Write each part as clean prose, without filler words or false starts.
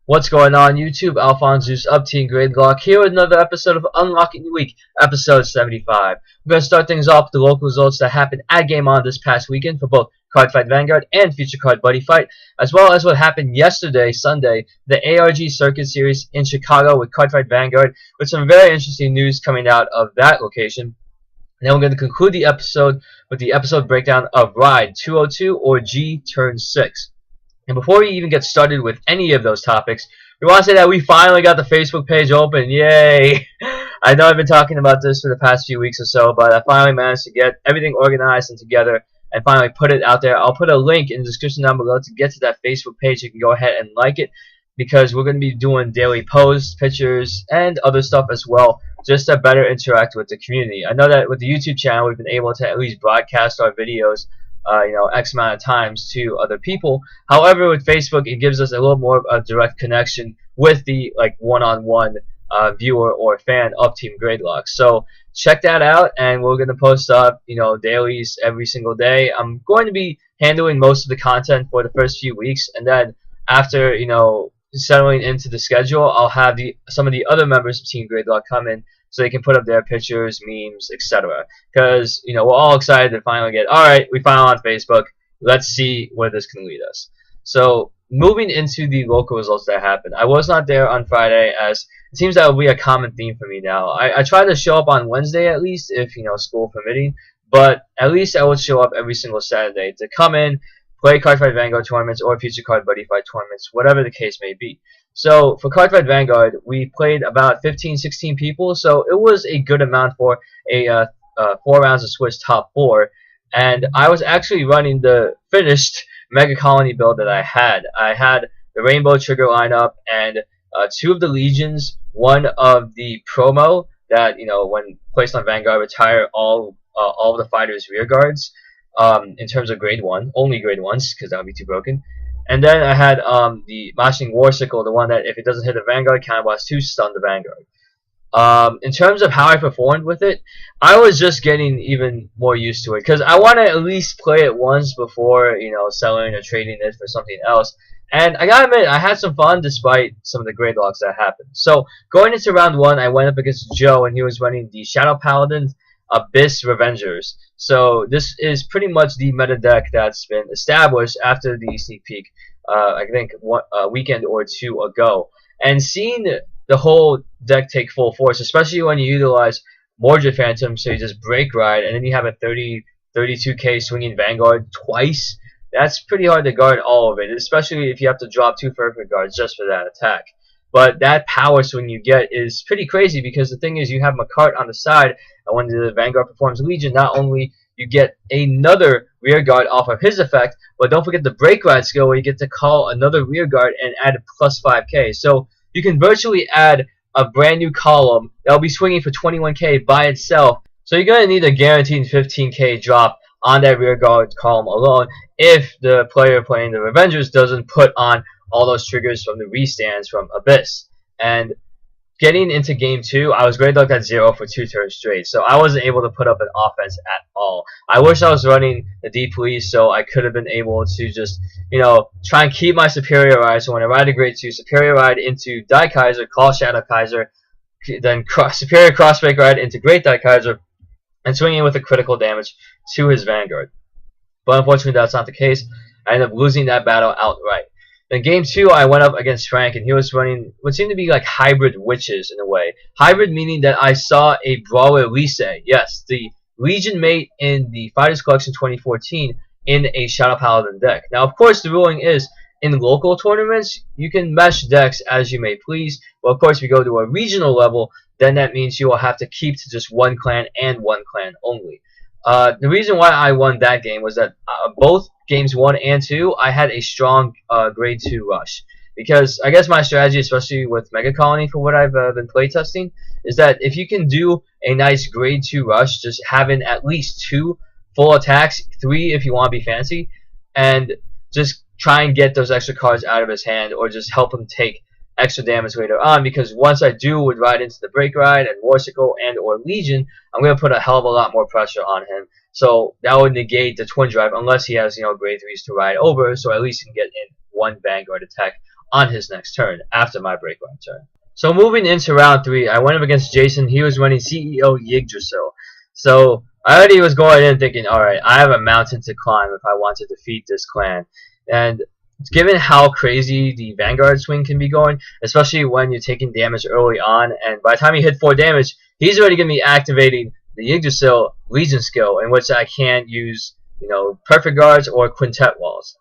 What's going on YouTube? AlphonZeus of Team Gradelock here with another episode of Unlocking the Week, episode 75. We're going to start things off with the local results that happened at Game On this past weekend for both Cardfight Vanguard and Future Card Buddyfight, as well as what happened yesterday, Sunday, the ARG Circuit Series in Chicago with Cardfight Vanguard, with some very interesting news coming out of that location. And then we're going to conclude the episode with the episode breakdown of Ride 202 or G Turn 6. And before we even get started with any of those topics, we want to say that we finally got the Facebook page open. Yay! I know I've been talking about this for the past few weeks or so, but I finally managed to get everything organized and together and finally put it out there. I'll put a link in the description down below to get to that Facebook page. You can go ahead and like it, because we're going to be doing daily posts, pictures, and other stuff as well, just to better interact with the community. I know that with the YouTube channel, we've been able to at least broadcast our videos X amount of times to other people. However, with Facebook, it gives us a little more of a direct connection with the one-on-one viewer or fan of Team Gradelock. So check that out, and we're going to post up dailies every single day. I'm going to be handling most of the content for the first few weeks, and then after settling into the schedule, I'll have some of the other members of Team Gradelock come in, so they can put up their pictures, memes, etc. Because we're all excited to finally get, alright, we finally on Facebook. Let's see where this can lead us. So moving into the local results that happened. I was not there on Friday, as it seems that will be a common theme for me now. I try to show up on Wednesday at least, if school permitting, but at least I would show up every single Saturday to come in, play Cardfight Vanguard tournaments or Future Card Buddyfight tournaments, whatever the case may be. So for Cardfight Vanguard, we played about 15-16 people, so it was a good amount for a 4 rounds of Swiss top 4. And I was actually running the finished Mega Colony build that I had. I had the Rainbow Trigger lineup and 2 of the Legions, 1 of the promo that when placed on Vanguard, retire all of the fighters' rear guards. In terms of grade 1, only grade 1s, because that would be too broken. And then I had the Mashing Warsicle, the one that if it doesn't hit the Vanguard, counterblast to stun the Vanguard. In terms of how I performed with it, I was just getting even more used to it, because I want to at least play it once before selling or trading it for something else. And I gotta admit, I had some fun despite some of the Gradelocks that happened. So going into round 1, I went up against Joe, and he was running the Shadow Paladins Abyss Revengers. So this is pretty much the meta deck that's been established after the sneak peek, I think a weekend or 2 ago. And seeing the whole deck take full force, especially when you utilize Mordred Phantom, so you just break ride, and then you have a 32k swinging Vanguard twice, that's pretty hard to guard all of it, especially if you have to drop 2 perfect guards just for that attack. But that power swing you get is pretty crazy, because the thing is, you have Macart on the side, and when the Vanguard performs Legion, not only you get another rear guard off of his effect, but don't forget the break ride skill, where you get to call another rear guard and add a plus 5k. So you can virtually add a brand new column that'll be swinging for 21k by itself. So you're going to need a guaranteed 15k drop on that rear guard column alone, if the player playing the Revengers doesn't put on all those triggers from the restands from Abyss. And getting into game 2, I was Gradelock at 0 for 2 turns straight, so I wasn't able to put up an offense at all. I wish I was running the D Police, so I could have been able to just, try and keep my Superior Ride. So when I ride a grade 2, Superior Ride into Die Kaiser, call Shadow Kaiser, then Superior Crossbreak Ride into Great Die Kaiser, and swinging with a critical damage to his Vanguard. But unfortunately, that's not the case. I ended up losing that battle outright. In game 2, I went up against Frank, and he was running what seemed to be like hybrid witches in a way. Hybrid meaning that I saw a Brawler Lise, yes, the Legion mate in the Fighters Collection 2014 in a Shadow Paladin deck. Now, of course, the ruling is, in local tournaments, you can mesh decks as you may please. Well, of course, if you go to a regional level, then that means you will have to keep to just one clan and one clan only. The reason why I won that game was that both games 1 and 2, I had a strong grade 2 rush. Because I guess my strategy, especially with Mega Colony for what I've been playtesting, is that if you can do a nice grade 2 rush, just having at least 2 full attacks, 3 if you want to be fancy, and just try and get those extra cards out of his hand, or just help him take extra damage later on, because once I would ride into the Break Ride and Warsicle and or Legion, I'm going to put a hell of a lot more pressure on him. So that would negate the Twin Drive, unless he has grade 3s to ride over, so at least he can get in one Vanguard attack on his next turn after my break-ride turn. So moving into round 3, I went up against Jason. He was running CEO Yggdrasil. So I already was going in thinking, alright, I have a mountain to climb if I want to defeat this clan. And given how crazy the Vanguard swing can be going, especially when you're taking damage early on, and by the time you hit 4 damage, he's already going to be activating the Yggdrasil Legion skill, in which I can't use, perfect guards or quintet walls.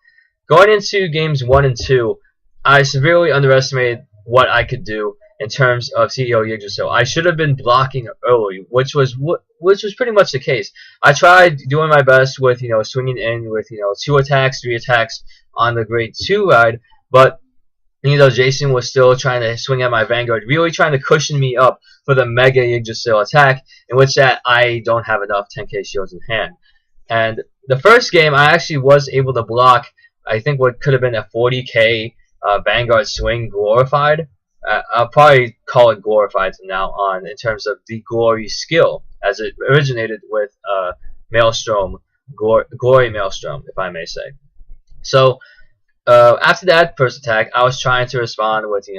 Going into games 1 and 2, I severely underestimated what I could do in terms of CEO Yggdrasil. I should have been blocking early, which was pretty much the case. I tried doing my best with swinging in with 2 attacks, 3 attacks on the grade 2 ride, but Jason was still trying to swing at my Vanguard, really trying to cushion me up for the Mega Yggdrasil attack, in which that I don't have enough 10k shields in hand. And the first game, I actually was able to block, I think what could have been a 40k Vanguard swing glorified. I'll probably call it glorified from now on in terms of the glory skill, as it originated with Maelstrom, glory Maelstrom, if I may say. So after that first attack, I was trying to respond with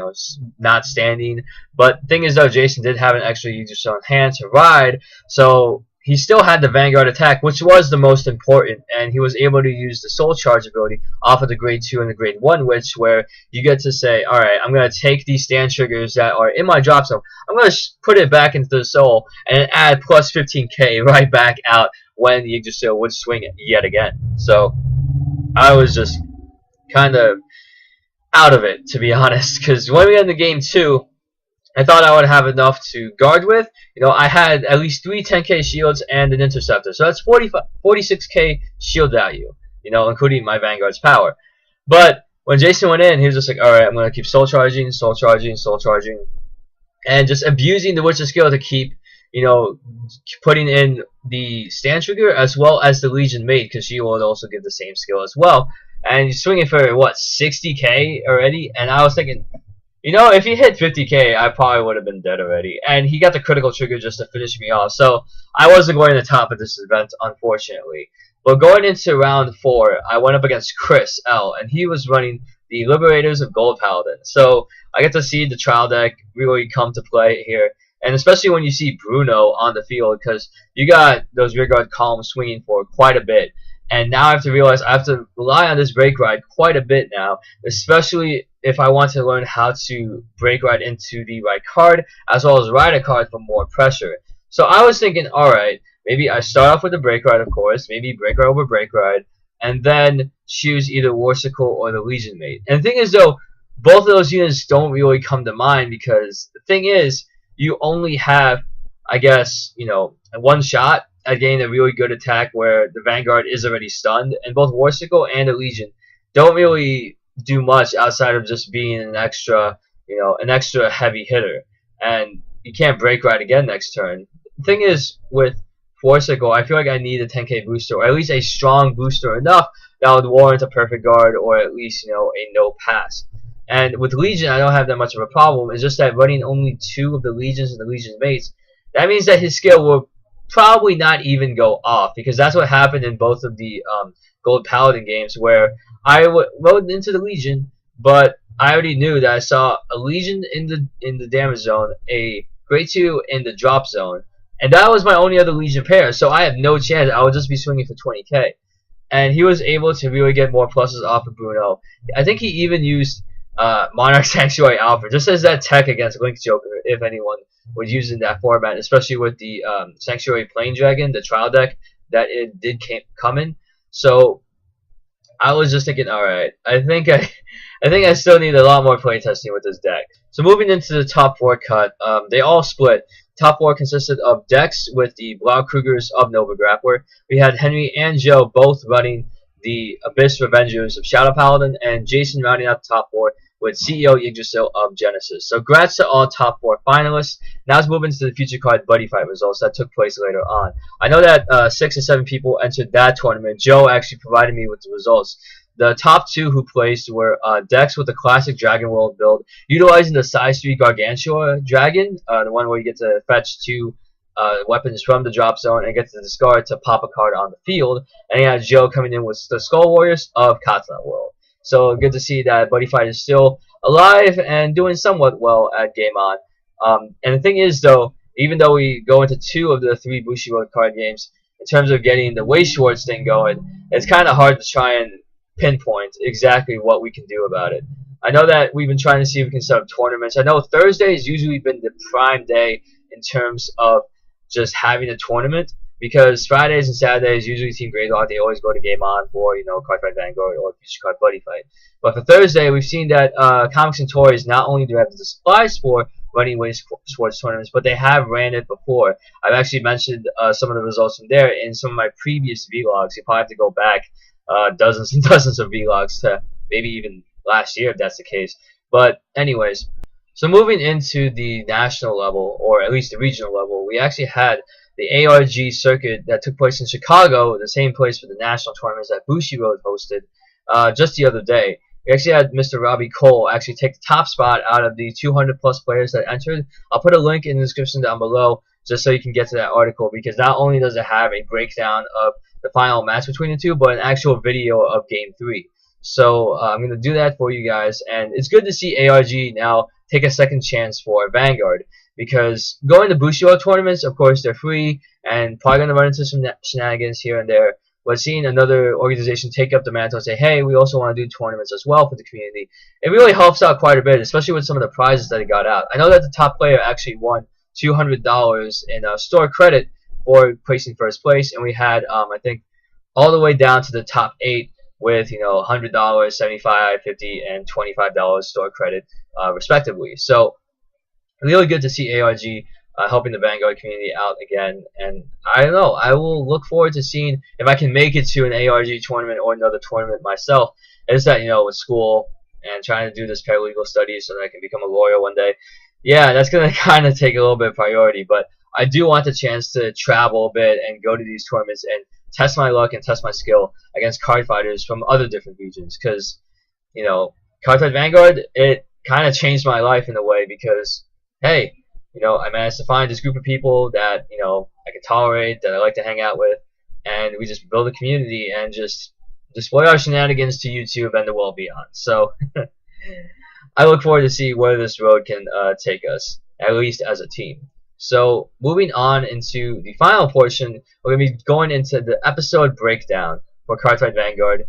not standing, but the thing is though, Jason did have an extra Yggdrasil in hand to ride, so he still had the Vanguard attack, which was the most important, and he was able to use the Soul Charge ability off of the grade 2 and the grade 1, where you get to say, alright, I'm going to take these stand triggers that are in my drop zone, I'm going to put it back into the Soul, and add plus 15k right back out when the Yggdrasil would swing it yet again. So I was just kind of out of it, to be honest, because when we got into game 2, I thought I would have enough to guard with. I had at least 3 10k shields and an interceptor, so that's 46k shield value, including my Vanguard's power. But when Jason went in, he was just like, alright, I'm going to keep soul charging, and just abusing the Witcher skill to keep, putting in the stand trigger as well as the Legion Maid, because she will also give the same skill as well. And he's swinging for, what, 60k already? And I was thinking, if he hit 50k, I probably would have been dead already. And he got the critical trigger just to finish me off. So I wasn't going to the top of this event, unfortunately. But going into round 4, I went up against Chris L. And he was running the Liberators of Gold Paladin. So I get to see the trial deck really come to play here. And especially when you see Bruno on the field, because you got those rearguard columns swinging for quite a bit. And now I have to realize I have to rely on this break ride quite a bit now, especially if I want to learn how to break ride into the right card, as well as ride a card for more pressure. So I was thinking, alright, maybe I start off with the break ride, of course, maybe break ride over break ride, and then choose either Warsicle or the Legion Mate. And the thing is, though, both of those units don't really come to mind, because the thing is, you only have, I guess, one shot at getting a really good attack where the Vanguard is already stunned, and both Warsicle and the Legion don't really do much outside of just being an extra heavy hitter, and you can't break ride again next turn. The thing is, with Warsicle, I feel like I need a 10k booster, or at least a strong booster enough that would warrant a perfect guard, or at least a no pass. And with Legion, I don't have that much of a problem. It's just that running only 2 of the Legions and the Legion Mates, that means that his skill will probably not even go off, because that's what happened in both of the Gold Paladin games, where I rode into the Legion, but I already knew that I saw a Legion in the damage zone, a grade 2 in the drop zone, and that was my only other Legion pair, so I had no chance. I would just be swinging for 20k. And he was able to really get more pluses off of Bruno. I think he even used Monarch Sanctuary Alpha, just as that tech against Link Joker, if anyone would use in that format, especially with the Sanctuary Plain Dragon, the trial deck that it did come in. So I was just thinking, alright, I think I still need a lot more playtesting with this deck. So moving into the top 4 cut, they all split. Top 4 consisted of Dex with the Blaukrugers of Nova Grappler. We had Henry and Joe both running the Abyss Revengers of Shadow Paladin, and Jason rounding out the top 4 with CEO Yggdrasil of Genesis. So congrats to all top 4 finalists. Now let's move into the future card Buddyfight results that took place later on. I know that 6 or 7 people entered that tournament. Joe actually provided me with the results. The top 2 who placed were Dex with the classic Dragon World build, utilizing the size 3 Gargantua Dragon, the one where you get to fetch 2 weapons from the drop zone and get to discard to pop a card on the field. And he has Joe coming in with the Skull Warriors of Katana World. So good to see that Buddyfight is still alive and doing somewhat well at Game On. And the thing is, though, even though we go into 2 of the 3 Bushiroad card games, in terms of getting the Way Schwartz thing going, it's kind of hard to try and pinpoint exactly what we can do about it. I know that we've been trying to see if we can set up tournaments. I know Thursday has usually been the prime day in terms of just having a tournament, because Fridays and Saturdays usually Team Gradelock, they always go to Game On for, Cardfight Vanguard or Future Card Buddyfight. But for Thursday, we've seen that Comics and Toys not only do have the supplies for running Way Schwartz tournaments, but they have ran it before. I've actually mentioned some of the results from there in some of my previous vlogs. You probably have to go back dozens and dozens of vlogs to maybe even last year if that's the case. But anyways, so moving into the national level, or at least the regional level, we actually had the ARG circuit that took place in Chicago, the same place for the national tournaments that Bushiroad hosted just the other day. We actually had Mr. Robbie Cole actually take the top spot out of the 200 plus players that entered. I'll put a link in the description down below just so you can get to that article, because not only does it have a breakdown of the final match between the two, but an actual video of Game 3. So I'm going to do that for you guys, and it's good to see ARG now take a second chance for Vanguard, because going to Bushiroad tournaments, of course, they're free and probably going to run into some shenanigans here and there. But seeing another organization take up the mantle and say, hey, we also want to do tournaments as well for the community, it really helps out quite a bit, especially with some of the prizes that he got out. I know that the top player actually won $200 in store credit for placing first place, and we had, I think, all the way down to the top 8 with, $100, $75, $50, and $25 store credit, respectively. So really good to see ARG helping the Vanguard community out again, and I don't know, I will look forward to seeing if I can make it to an ARG tournament or another tournament myself. It's that, with school and trying to do this paralegal studies so that I can become a lawyer one day, yeah, that's going to kind of take a little bit of priority, but I do want the chance to travel a bit and go to these tournaments and test my luck and test my skill against card fighters from other different regions, because, Cardfight Vanguard, it kind of changed my life in a way, because, hey, I managed to find this group of people that, I can tolerate, that I like to hang out with, and we just build a community and just display our shenanigans to YouTube and the world beyond. So I look forward to see where this road can take us, at least as a team. So moving on into the final portion, we're going to be going into the episode breakdown for Cardfight Vanguard,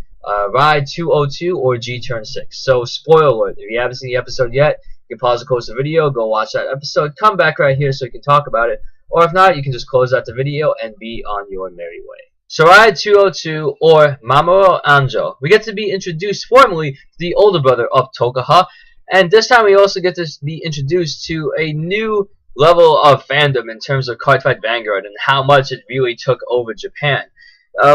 Ride 202 or G Turn 6. So spoiler alert, if you haven't seen the episode yet, you can pause and close the video, go watch that episode, come back right here so you can talk about it, or if not, you can just close out the video and be on your merry way. So Ride 202, or Mamoru Anjou, we get to be introduced formally to the older brother of Tokaha, and this time we also get to be introduced to a new level of fandom in terms of Cardfight Vanguard and how much it really took over Japan.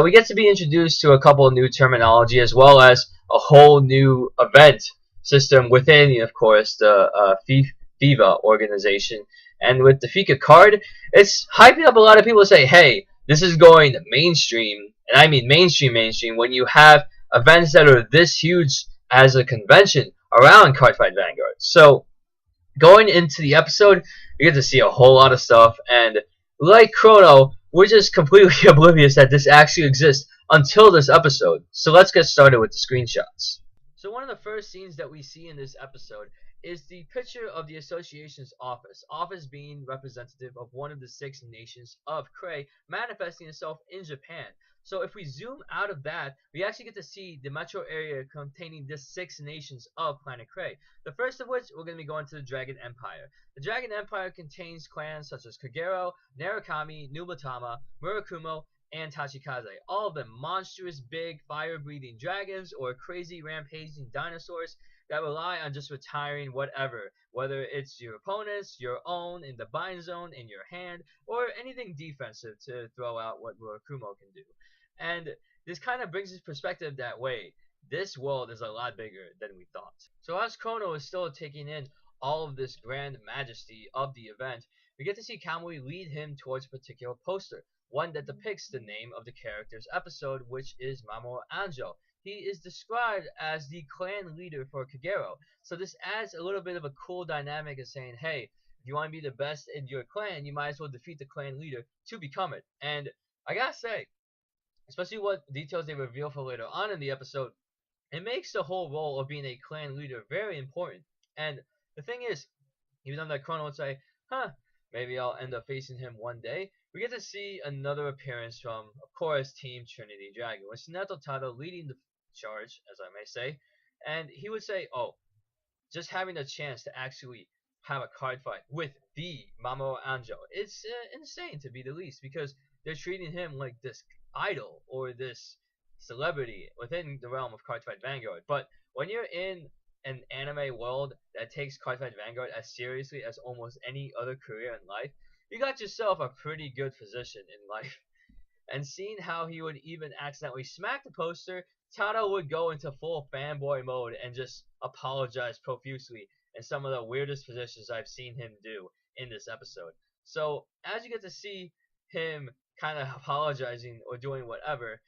We get to be introduced to a couple of new terminology, as well as a whole new event system within, of course, the FIFA organization. And with the FIFA card, it's hyping up a lot of people to say, hey, this is going mainstream, and I mean mainstream, when you have events that are this huge as a convention around Cardfight Vanguard. So going into the episode, you get to see a whole lot of stuff, and like Chrono, we're just completely oblivious that this actually exists until this episode. So let's get started with the screenshots. So one of the first scenes that we see in this episode is the picture of the association's office being representative of one of the 6 nations of Krei, manifesting itself in Japan. So if we zoom out of that, we actually get to see the metro area containing the 6 nations of Planet Krei. The first of which, we're going to be going to the Dragon Empire. The Dragon Empire contains clans such as Kagero, Narukami, Nubatama, Murakumo, and Tachikaze. All of them monstrous, big, fire-breathing dragons or crazy, rampaging dinosaurs that rely on just retiring whatever, whether it's your opponents, your own, in the bind zone, in your hand, or anything defensive to throw out what Murakumo can do. And this kind of brings this perspective that, wait, this world is a lot bigger than we thought. So as Kono is still taking in all of this grand majesty of the event, we get to see Kamui lead him towards a particular poster, one that depicts the name of the character's episode, which is Mamoru Anjou. He is described as the clan leader for Kagero, so this adds a little bit of a cool dynamic of saying, hey, if you want to be the best in your clan, you might as well defeat the clan leader to become it. And I gotta say, especially what details they reveal for later on in the episode, It makes the whole role of being a clan leader very important. And the thing is, even though that Chrono would say, huh, maybe I'll end up facing him one day, we get to see another appearance from, of course, Team Trinity Dragon, with Neto Tado leading the charge, as I may say, and he would say, oh, just having a chance to actually have a card fight with the Mamoru Anjou, it's insane to be the least, because they're treating him like this idol or this celebrity within the realm of Cardfight Vanguard. But when you're in an anime world that takes Cardfight Vanguard as seriously as almost any other career in life, you got yourself a pretty good position in life. And seeing how he would even accidentally smack the poster, Tado would go into full fanboy mode and just apologize profusely in some of the weirdest positions I've seen him do in this episode. So as you get to see him kind of apologizing or doing whatever,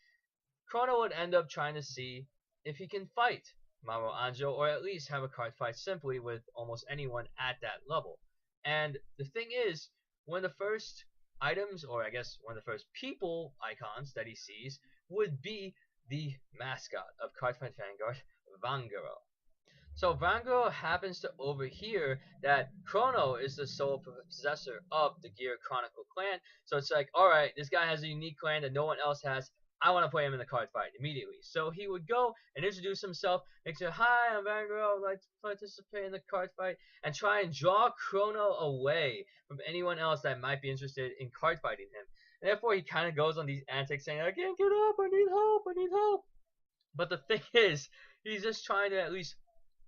Chrono would end up trying to see if he can fight Mamoru Anjou, or at least have a card fight simply with almost anyone at that level. And the thing is, one of the first items, or I guess one of the first people icons that he sees, would be the mascot of Cardfight Vanguard, Vanguard. So Vanguard happens to overhear that Chrono is the sole possessor of the Gear Chronicle clan. So it's like, alright, this guy has a unique clan that no one else has. I want to play him in the card fight immediately. So he would go and introduce himself, make sure, hi, I'm Vanguard, I would like to participate in the card fight, and try and draw Chrono away from anyone else that might be interested in card fighting him. And therefore, he kind of goes on these antics saying, I can't get up, I need help, I need help. But the thing is, he's just trying to at least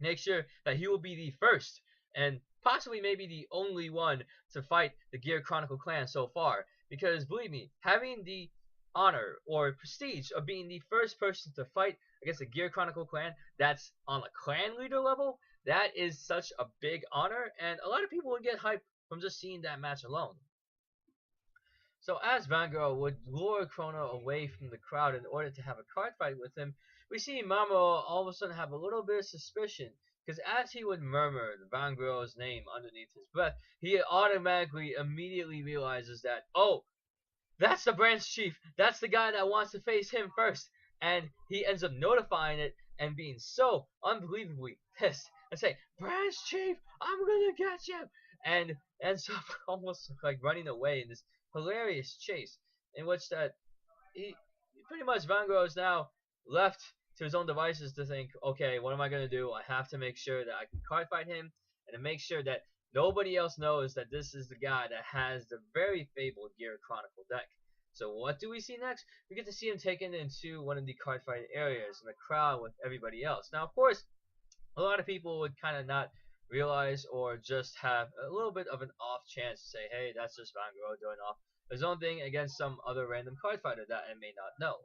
make sure that he will be the first and possibly maybe the only one to fight the Gear Chronicle clan so far. Because believe me, having the honor or prestige of being the first person to fight against the Gear Chronicle clan that's on the clan leader level, that is such a big honor, and a lot of people would get hyped from just seeing that match alone. So as Vanguard would lure Chrono away from the crowd in order to have a card fight with him, we see Mamoru all of a sudden have a little bit of suspicion, because as he would murmur Vanguard's name underneath his breath, he automatically immediately realizes that, oh, that's the branch chief. That's the guy that wants to face him first. And he ends up notifying it and being so unbelievably pissed and say, branch chief, I'm gonna get you. And ends up almost like running away in this hilarious chase in which that he pretty much Vanguard is now left to his own devices to think, okay, what am I gonna do? I have to make sure that I can card fight him and to make sure that nobody else knows that this is the guy that has the very fabled Gear Chronicle deck. So what do we see next? We get to see him taken into one of the card fight areas in the crowd with everybody else. Now, of course, a lot of people would kind of not realize or just have a little bit of an off chance to say, hey, that's just Vanguard doing off his own thing against some other random card fighter that I may not know.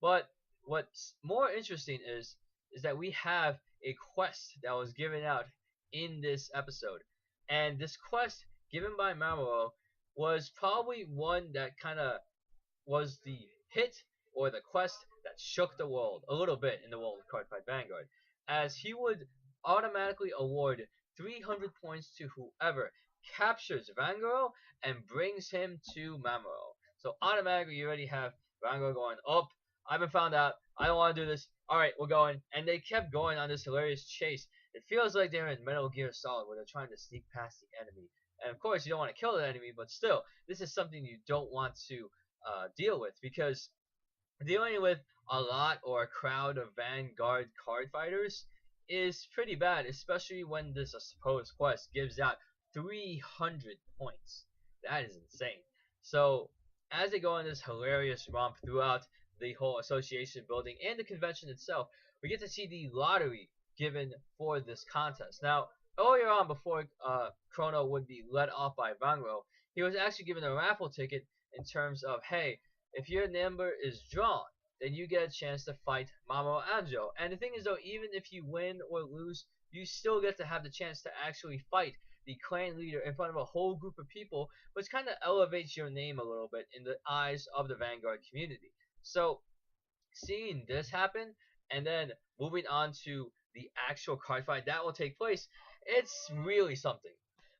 But what's more interesting is that we have a quest that was given out in this episode. And this quest given by Mamoru was probably one that kind of was the hit or the quest that shook the world a little bit in the world of Cardfight Vanguard, as he would automatically award 300 points to whoever captures Vanguard and brings him to Mamoru. So automatically you already have Vanguard going, oh, I've been found out, I don't want to do this, alright, we're going. And they kept going on this hilarious chase. It feels like they're in Metal Gear Solid where they're trying to sneak past the enemy. And of course, you don't want to kill the enemy, but still, this is something you don't want to deal with, because dealing with a lot or a crowd of Vanguard card fighters is pretty bad, especially when this supposed quest gives out 300 points. That is insane. So, as they go on this hilarious romp throughout the whole association building and the convention itself, we get to see the lottery given for this contest. Now, earlier on, before Chrono would be let off by Vanguard, he was actually given a raffle ticket in terms of, hey, if your number is drawn, then you get a chance to fight Mamoru Anjou. And the thing is, though, even if you win or lose, you still get to have the chance to actually fight the clan leader in front of a whole group of people, which kind of elevates your name a little bit in the eyes of the Vanguard community. So, seeing this happen, and then moving on to the actual card fight that will take place, it's really something.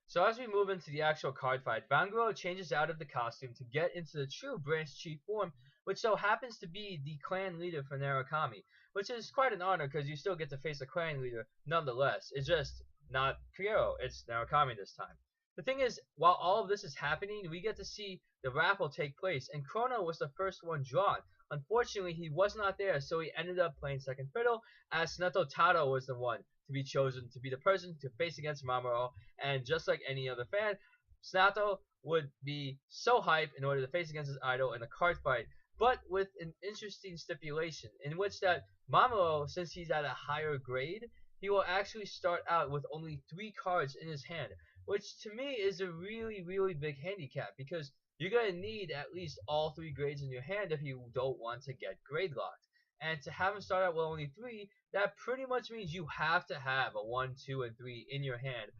So as we move into the actual card fight, Vanguard changes out of the costume to get into the true branch chief form, which so happens to be the clan leader for Narukami, which is quite an honor because you still get to face a clan leader nonetheless. It's just not Kyo, it's Narukami this time. The thing is, while all of this is happening, we get to see the raffle take place, and Chrono was the first one drawn. Unfortunately, he was not there, so he ended up playing second fiddle, as Suneto Taro was the one to be chosen to be the person to face against Mamoru, and just like any other fan, Suneto would be so hyped in order to face against his idol in a card fight, but with an interesting stipulation, in which that Mamoru, since he's at a higher grade, he will actually start out with only 3 cards in his hand, which to me is a really big handicap, because you're going to need at least all 3 grades in your hand if you don't want to get Gradelocked. And to have him start out with only 3, that pretty much means you have to have a 1, 2, and 3 in your hand,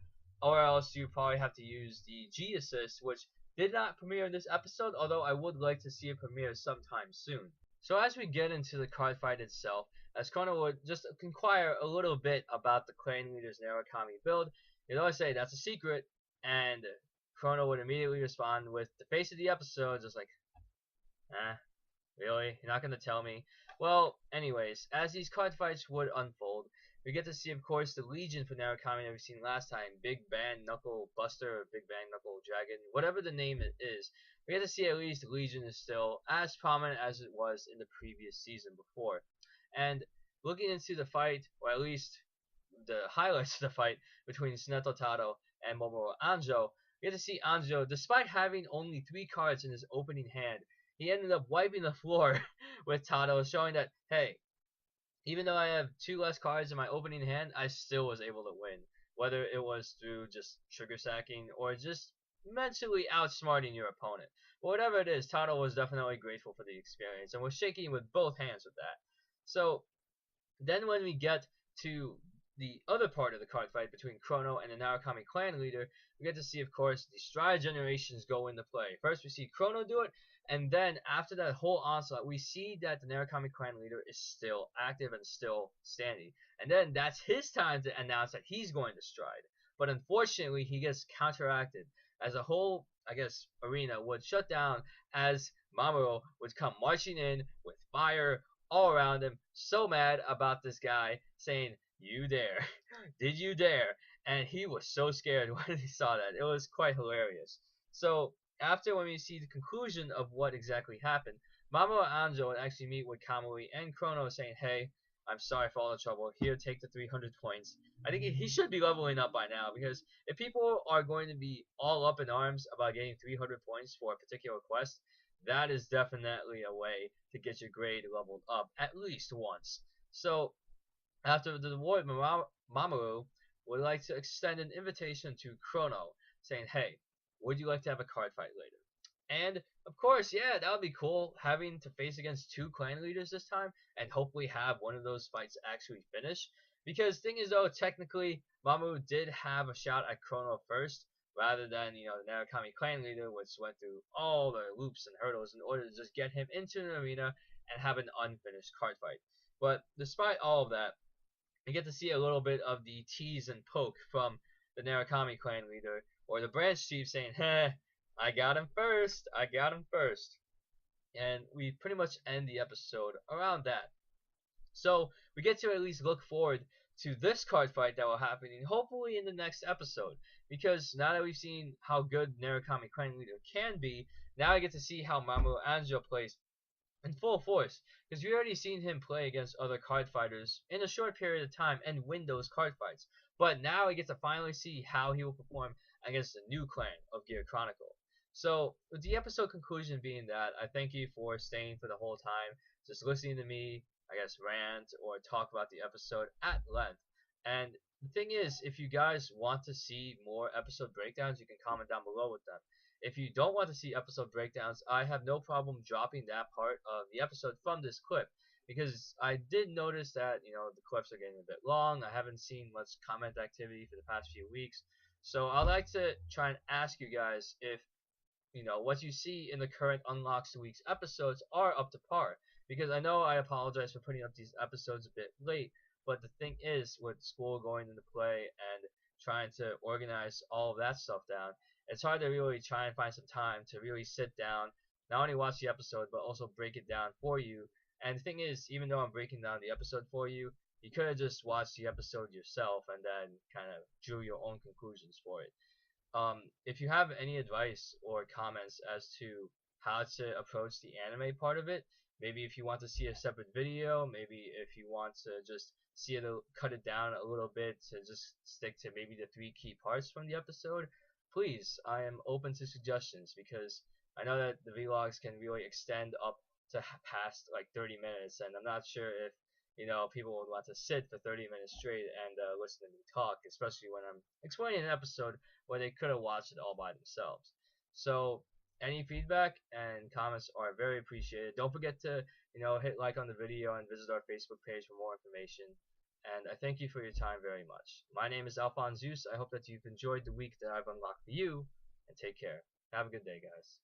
or else you probably have to use the G assist, which did not premiere in this episode, although I would like to see it premiere sometime soon. So as we get into the card fight itself, as Chrono would just inquire a little bit about the clan leader's Narukami build, you know, I say that's a secret, and Chrono would immediately respond with the face of the episode, just like, really? You're not going to tell me? Well, anyways, as these card fights would unfold, we get to see, of course, the Legion for Narukami that we've seen last time, Big Bang Knuckle Buster, or Big Bang Knuckle Dragon, whatever the name is. We get to see at least Legion is still as prominent as it was in the previous season before. And looking into the fight, or at least the highlights of the fight between Suneto Taro and Mamoru Anjou, we get to see Anjou, despite having only 3 cards in his opening hand, he ended up wiping the floor with Taro, showing that, hey, even though I have 2 less cards in my opening hand, I still was able to win. Whether it was through just trigger sacking or just mentally outsmarting your opponent. But whatever it is, Taro was definitely grateful for the experience and was shaking with both hands with that. So then when we get to the other part of the card fight between Chrono and the Narukami clan leader, we get to see, of course, the stride generations go into play. First we see Chrono do it, and then after that whole onslaught, we see that the Narukami clan leader is still active and still standing. And then that's his time to announce that he's going to stride. But unfortunately, he gets counteracted as a whole, I guess, arena would shut down as Mamoru would come marching in with fire all around him, so mad about this guy, saying, "You dare? Did you dare?" And he was so scared when he saw that. It was quite hilarious. So after, when we see the conclusion of what exactly happened, Mamoru Anjou would actually meet with Kamui and Chrono, saying, "Hey, I'm sorry for all the trouble. Here, take the 300 points." I think he should be leveling up by now, because if people are going to be all up in arms about getting 300 points for a particular quest, that is definitely a way to get your grade leveled up at least once. So after the reward, Mamoru would like to extend an invitation to Chrono, saying, "Hey, would you like to have a card fight later?" And of course, yeah, that would be cool, having to face against 2 clan leaders this time, and hopefully have one of those fights actually finish. Because thing is though, technically, Mamoru did have a shot at Chrono first, rather than, you know, the Narukami clan leader, which went through all the loops and hurdles in order to just get him into an arena and have an unfinished card fight. But despite all of that, we get to see a little bit of the tease and poke from the Narukami clan leader, or the branch chief, saying, "Heh, I got him first, I got him first." And we pretty much end the episode around that. So we get to at least look forward to this card fight that will happen, and hopefully in the next episode, because now that we've seen how good Narukami clan leader can be, now I get to see how Mamoru Anjou plays in full force, because we already seen him play against other card fighters in a short period of time and win those card fights. But now I get to finally see how he will perform against the new clan of Gear Chronicle. So with the episode conclusion being that, I thank you for staying for the whole time, just listening to me, I guess, rant or talk about the episode at length. And the thing is, if you guys want to see more episode breakdowns, you can comment down below with them. If you don't want to see episode breakdowns, I have no problem dropping that part of the episode from this clip, because I did notice that, you know, the clips are getting a bit long. I haven't seen much comment activity for the past few weeks. So I'd like to try and ask you guys if, you know, what you see in the current Unlocks Week's episodes are up to par. Because I know I apologize for putting up these episodes a bit late, but the thing is, with school going into play and trying to organize all of that stuff down, it's hard to really try and find some time to really sit down, not only watch the episode, but also break it down for you And the thing is, even though I'm breaking down the episode for you, you could have just watched the episode yourself and then kind of drew your own conclusions for it. If you have any advice or comments as to how to approach the anime part of it, maybe if you want to see a separate video, maybe if you want to just see it, cut it down a little bit to just stick to maybe the 3 key parts from the episode, please, I am open to suggestions, because I know that the vlogs can really extend up to past like 30 minutes, and I'm not sure if people would want to sit for 30 minutes straight and listen to me talk, especially when I'm explaining an episode where they could have watched it all by themselves. So any feedback and comments are very appreciated. Don't forget to hit like on the video and visit our Facebook page for more information. And I thank you for your time very much. My name is AlphonZeus. I hope that you've enjoyed the week that I've unlocked for you, and take care. Have a good day, guys.